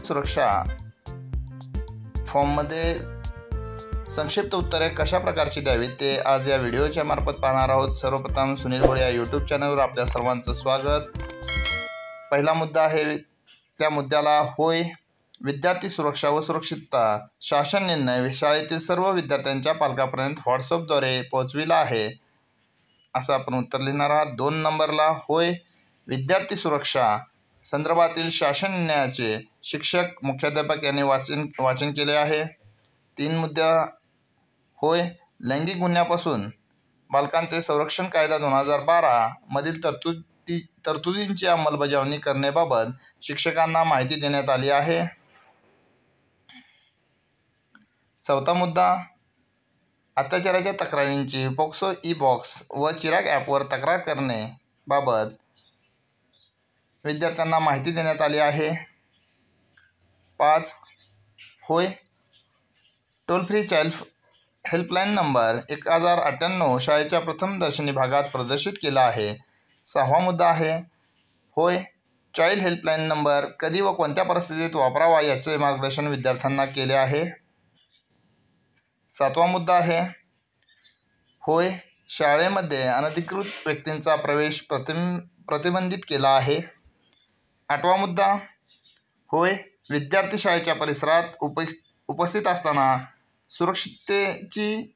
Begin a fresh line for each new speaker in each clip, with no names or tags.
सुरक्षा फॉर्ममध्ये संक्षिप्त उत्तरे कशा प्रकारची द्यावीत ते आज या व्हिडिओच्या मार्फत पाहणार आहोत। सर्वप्रथम सुनील भोळे या यूट्यूब चॅनलवर आपल्या सर्वांचं स्वागत। पहिला मुद्दा आहे, त्या मुद्द्याला होय, विद्यार्थी सुरक्षा व सुरक्षितता शासन निर्णय शाळेतील सर्व विद्यार्थ्यांच्या पालकांपर्यंत व्हॉट्सअपद्वारे पोहोचविला आहे, असं आपण उत्तर लिहिणार आहात। 2 नंबरला होय, विद्यार्थी सुरक्षा संदर्भातील शासन निर्णयाचे शिक्षक मुख्याध्यापक यांनी वाचन केले आहे। 3 मुद्दा होय, लैंगिक गुन्ह्यापासून बालकांचे संरक्षण कायदा 2012 मधील तरतुदींची अंमलबजावणी करण्याबाबत शिक्षकांना माहिती देण्यात आली आहे। 4था मुद्दा, अत्याचाराच्या तक्रारींची पोक्सो ई-बॉक्स व चिराग ॲपवर तक्रार करण्याबाबत विद्यार्थ्यांना माहिती देण्यात आली आहे। 5 होय, toll free child helpline number 1098 शाळेच्या प्रथम दर्शनी भागात प्रदर्शित केला आहे। 6वा मुद्दा आहे, होय, चाइल्ड हेल्पलाईन नंबर कधी व कोणत्या परिस्थितीत वापरावा याचे मार्गदर्शन विद्यार्थ्यांना केले आहे। 7वा मुद्दा आहे, होय, शाळेमध्ये अनधिकृत व्यक्तींचा प्रवेश प्रतिबंधित केला आहे। 8वा मुद्दा, होय, विद्यार्थी शाळेच्या परिसरात उपस्थित असताना सुरक्षिततेची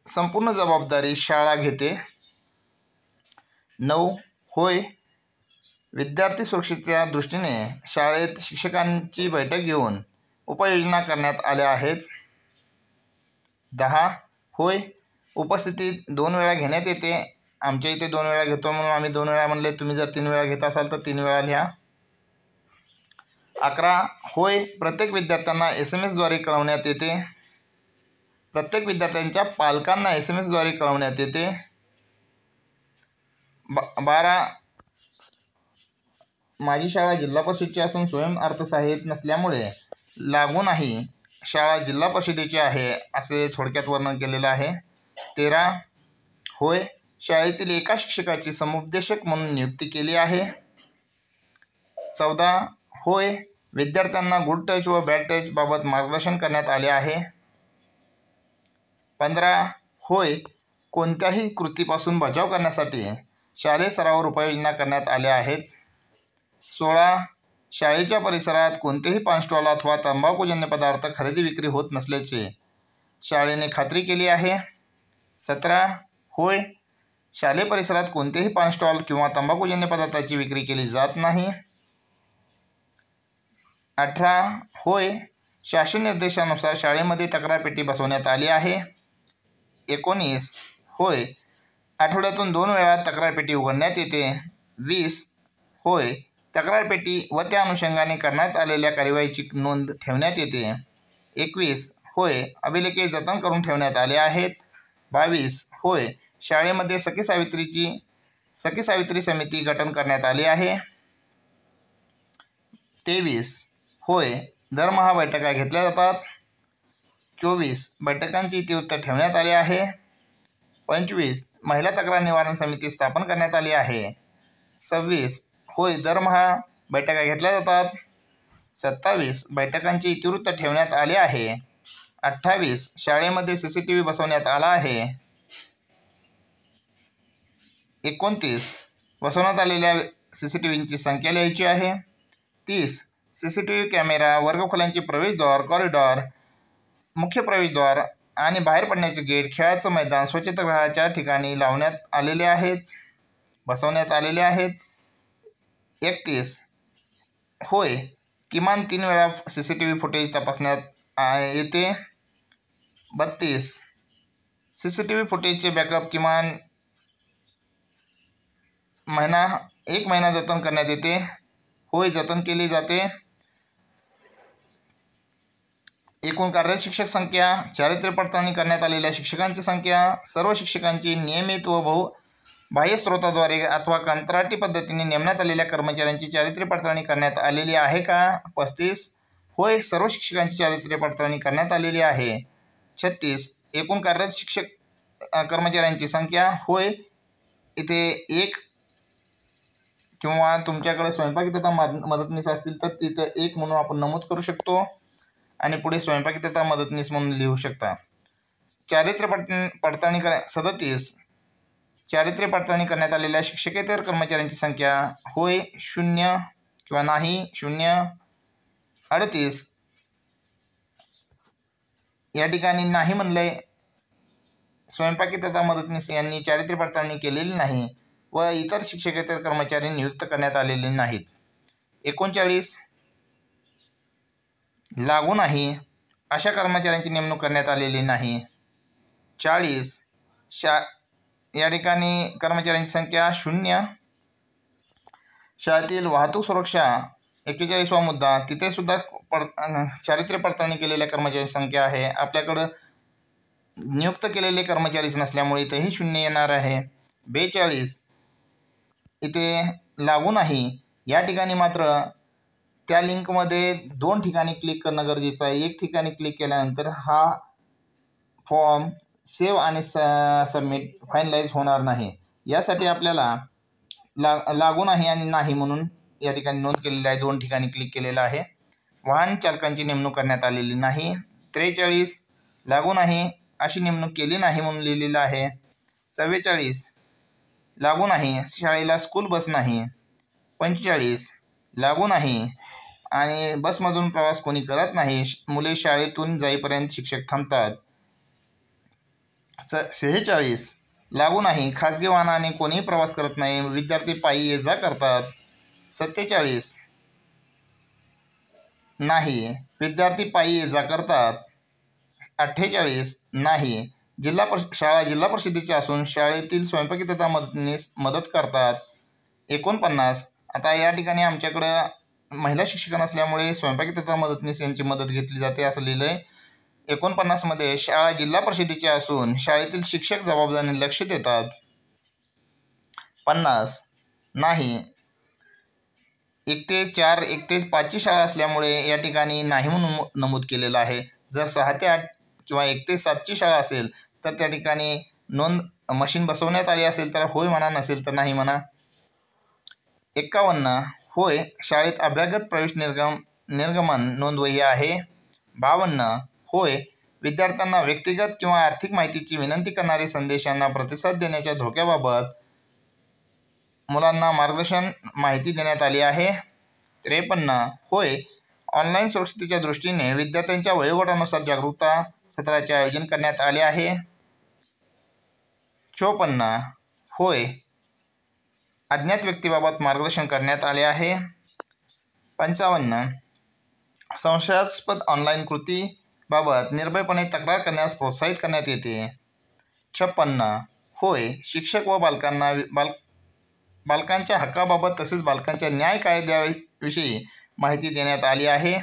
संपूर्ण जबाबदारी शाळा घेते। 9 होय, विद्यार्थी सुरक्षेच्या दृष्टीने शाळेत शिक्षकांची बैठक घेऊन उपाययोजना करण्यात आल्या आहेत। 10 होय, उपस्थितीत 2 वेळा घेण्यात येते। आमच्या इथे 2 वेळा घेतो म्हणून आम्ही 2 वेळा म्हणले, तुम्ही जर 3 वेळा घेत असाल तर 3 वेळा लिहा। 11 होय, प्रत्येक विद्यार्थ्यांना SMS द्वारे कळवण्यात येते। प्रत्येक विद्यार्थ्यांच्या पालकांना SMS द्वारे कळवण्यात येते। 12 माझी शाळा जिल्हा परिषदेची असून स्वयं अर्थसहाय्यित नसल्यामुळे लागूनही शाळा जिल्हा परिषदेची आहे, असे थोडक्यात वर्णन केलेलं आहे। 13 होय, शाळेतील एका शिक्षकाची समुपदेशक म्हणून नियुक्ती केली आहे। 14 होय, विद्यार्थ्यांना गुड टच व बॅड टच बाबत मार्गदर्शन करण्यात आले आहे। 15 होय, कोणत्याही कृतीपासून बचाव करण्यासाठी शालेय स्तरावर उपाययोजना करण्यात आल्या आहेत। 16 शाळेच्या परिसरात कोणतेही पान स्टॉल अथवा तंबाखूजन्य पदार्थ खरेदी विक्री होत नसल्याचे शाळेने खात्री केली आहे। 17 होय, शालेय परिसरात कोणतेही पान स्टॉल किंवा तंबाखूजन्य पदार्थाची विक्री केली जात नाही। 18 होय, शासन निर्देशानुसार शाळेमध्ये तक्रार पेटी बसवण्यात आली आहे। 19 होय, आठवड्यातून 2 वेळा तक्रार पेटी उघडण्यात येते। 20 होय, तक्रार पेटी व त्या अनुषंगाने करण्यात आलेल्या कार्यवाहीची नोंद ठेवण्यात येते। 21 होय, अभिलेखे जतन करून ठेवण्यात आले आहेत। 22 होय, शाळेमध्ये सखी सावित्री समिती गठन करण्यात आली आहे। 23 होय, दरमहा बैठका घेतल्या जातात। 24 बैठकांची इतिवृत्त ठेवण्यात आले आहे। 25 महिला तक्रार निवारण समिती स्थापन करण्यात आली आहे। 26 होय, दरमहा बैठका घेतल्या जातात। 27 बैठकांची इतिवृत्त ठेवण्यात आले आहे। 28 शाळेमध्ये CCTV बसवण्यात आला आहे। 29 बसवण्यात आलेल्या CCTVची संख्या लिहायची आहे। 30 CCTV कॅमेरा वर्गखोल्यांचे प्रवेशद्वार, कॉरिडॉर, मुख्य प्रवेशद्वार आणि बाहेर पडण्याचे गेट, खेळाचं मैदान, स्वच्छतागृहाच्या ठिकाणी बसवण्यात आलेले आहेत। 31 होय, किमान 3 वेळा CCTV फुटेज तपासण्यात येते। 32 CCTV फुटेजचे बॅकअप किमान 1 महिना जतन करण्यात येते। होय, जतन केली जाते। एकूण कार्यरत शिक्षक संख्या, चारित्र्य पडताळणी करण्यात आलेल्या शिक्षकांची संख्या, सर्व शिक्षकांची नियमित व बाह्य स्रोताद्वारे अथवा कंत्राटी पद्धतीने नेमण्यात आलेल्या कर्मचाऱ्यांची चारित्र्य पडताळणी करण्यात आलेली आहे का? 35 होय, सर्व शिक्षकांची चारित्र्य पडताळणी करण्यात आलेली आहे। 36 एकूण कार्यरत शिक्षक कर्मचाऱ्यांची संख्या, होय, इथे 1 किंवा तुमच्याकडे स्वयंपाकी तथा मदतनीस असतील तर तिथे 1 म्हणून आपण नमूद करू शकतो आणि पुढे स्वयंपाकी तथा मदतनीस म्हणून लिहू शकता. चारित्र्य पडताळणी 37. चारित्र्य पडताळणी करण्यात आलेल्या शिक्षकेतर कर्मचाऱ्यांची संख्या होय 0 किंवा नाही 0. 38. या ठिकाणी नाही म्हणलंय, स्वयंपाकी तथा मदतनीस यांनी चारित्र्य पडताळणी केलेली नाही व इतर शिक्षकेतर कर्मचारी नियुक्त करण्यात आलेले नाहीत. 39. लागू नाही, अशा कर्मचाऱ्यांची नेमणूक करण्यात आलेली नाही. 40. या ठिकाणी कर्मचाऱ्यांची संख्या 0. शाळेतील वाहतूक सुरक्षा 41वा मुद्दा, तिथे सुद्धा चारित्र्य पडताळणी केलेल्या कर्मचाऱ्यांची संख्या आहे. आपल्याकडं नियुक्त केलेले कर्मचारीच नसल्यामुळे इथेही 0 येणार आहे. 42. इथे लागू नाही, या ठिकाणी मात्र त्या लिंकमध्ये 2 ठिकाणी क्लिक करणं गरजेचं आहे. 1 ठिकाणी क्लिक केल्यानंतर हा फॉर्म सेव्ह आणि सबमिट फायनलाइज होणार नाही. यासाठी आपल्याला लागू नाही आणि नाही म्हणून या ठिकाणी नोंद केलेली आहे. 2 ठिकाणी क्लिक केलेलं आहे. वाहन चालकांची नेमणूक करण्यात आलेली नाही. 43. लागू नाही, अशी नेमणूक केली नाही म्हणून लिहिलेलं आहे. 44. लागू नाही, शाळेला स्कूल बस नाही. 45. लागू नाही आणि बसमधून प्रवास कोणी करत नाही, मुले शाळेतून जाईपर्यंत शिक्षक थांबतात. 46. लागू नाही, खाजगी वाहनाने कोणीही प्रवास करत नाही, विद्यार्थी पायी ये जा करतात. 47. नाही, विद्यार्थी पायी ये जा करतात. 48. नाही, शाळा जिल्हा परिषदेची असून शाळेतील स्वयंपाकी तथा मदतनीस मदत करतात. 49. आता या ठिकाणी आमच्याकडं महिला शिक्षक नसल्यामुळे स्वयंपाकी तथा मदतनीस यांची मदत घेतली जाते असं लिहिलं आहे. 49 मध्ये शाळा जिल्हा परिषदेची असून शाळेतील शिक्षक जबाबदारीने लक्ष देतात. 50. नाही, 1 ते 4, 1 ते 5 ची शाळा असल्यामुळे या ठिकाणी नाही म्हणून नमूद केलेलं आहे. जर 6 ते 8 किंवा 1 ते 7 ची शाळा असेल तर त्या ठिकाणी नोंद मशीन बसवण्यात आली असेल तर होय म्हणा, नसेल तर नाही म्हणा. 51. होय, शाळेत अभ्यागत प्रवेश निर्गमन नोंदवही आहे. 52. होय, विद्यार्थ्यांना व्यक्तिगत किंवा आर्थिक माहितीची विनंती करणारे संदेशांना प्रतिसाद देण्याच्या धोक्याबाबत मुलांना मार्गदर्शन माहिती देण्यात आली आहे. 53. होय, ऑनलाईन सुरक्षिततेच्या दृष्टीने विद्यार्थ्यांच्या वयोगटानुसार जागरूकता सत्राचे आयोजन करण्यात आले आहे. 54. होय, अज्ञात व्यक्तीबाबत मार्गदर्शन करण्यात आले आहे. 55. संशयास्पद ऑनलाईन कृतीबाबत निर्भयपणे तक्रार करण्यास प्रोत्साहित करण्यात येते. 56. होय, शिक्षक व बालकांच्या हक्काबाबत तसेच बालकांच्या न्याय कायद्याविषयी माहिती देण्यात आली आहे.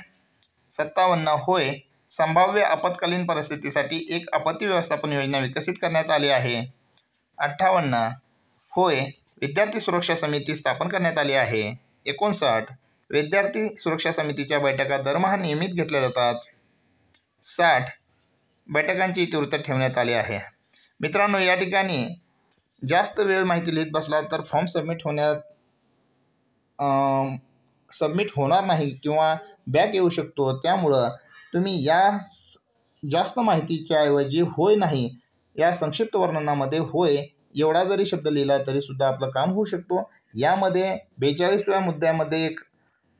57. होय, संभाव्य आपत्कालीन परिस्थितीसाठी एक आपत्ती व्यवस्थापन योजना विकसित करण्यात आली आहे. 58. होय, विद्यार्थी सुरक्षा समिती स्थापन करण्यात आली आहे. 59. विद्यार्थी सुरक्षा समितीच्या बैठका दरमहा नियमित घेतल्या जातात. 60. बैठकांची इतिवृत्त ठेवण्यात आली आहे. मित्रांनो, या ठिकाणी जास्त वेळ माहिती लिहित बसला तर फॉर्म सबमिट होणार नाही किंवा बॅक येऊ शकतो. त्यामुळं तुम्ही या जास्त माहितीच्या ऐवजी होय नाही या संक्षिप्त वर्णनामध्ये होय एवढा जरी शब्द लिहिला तरीसुद्धा आपलं काम होऊ शकतो. यामध्ये 42व्या मुद्द्यामध्ये एक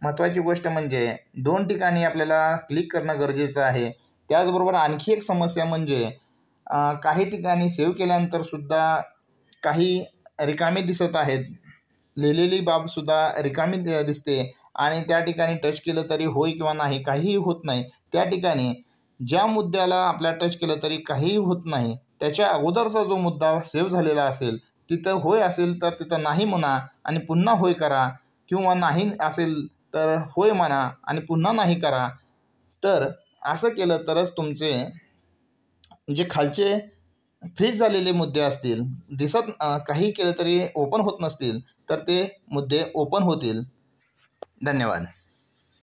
महत्त्वाची गोष्ट म्हणजे 2 ठिकाणी आपल्याला क्लिक करणं गरजेचं आहे. त्याचबरोबर आणखी एक समस्या म्हणजे काही ठिकाणी सेव्ह केल्यानंतरसुद्धा काही रिकामे दिसत आहेत. लिहिलेली बाबसुद्धा रिकामी दिसते आणि त्या ठिकाणी टच केलं तरी होय किंवा नाही काहीही होत नाही. त्या ठिकाणी ज्या मुद्द्याला आपल्या टच केलं तरी काहीही होत नाही, त्याच्या अगोदरचा जो मुद्दा सेव्ह झालेला असेल तिथं होय असेल तर तिथं नाही म्हणा आणि पुन्हा होय करा, किंवा नाही असेल तर होय म्हणा आणि पुन्हा नाही करा. तर असं केलं तरच तुमचे जे खालचे फ्रीज झालेले मुद्दे असतील, काही केलं तरी ओपन होत नसतील, तर ते मुद्दे ओपन होतील. धन्यवाद.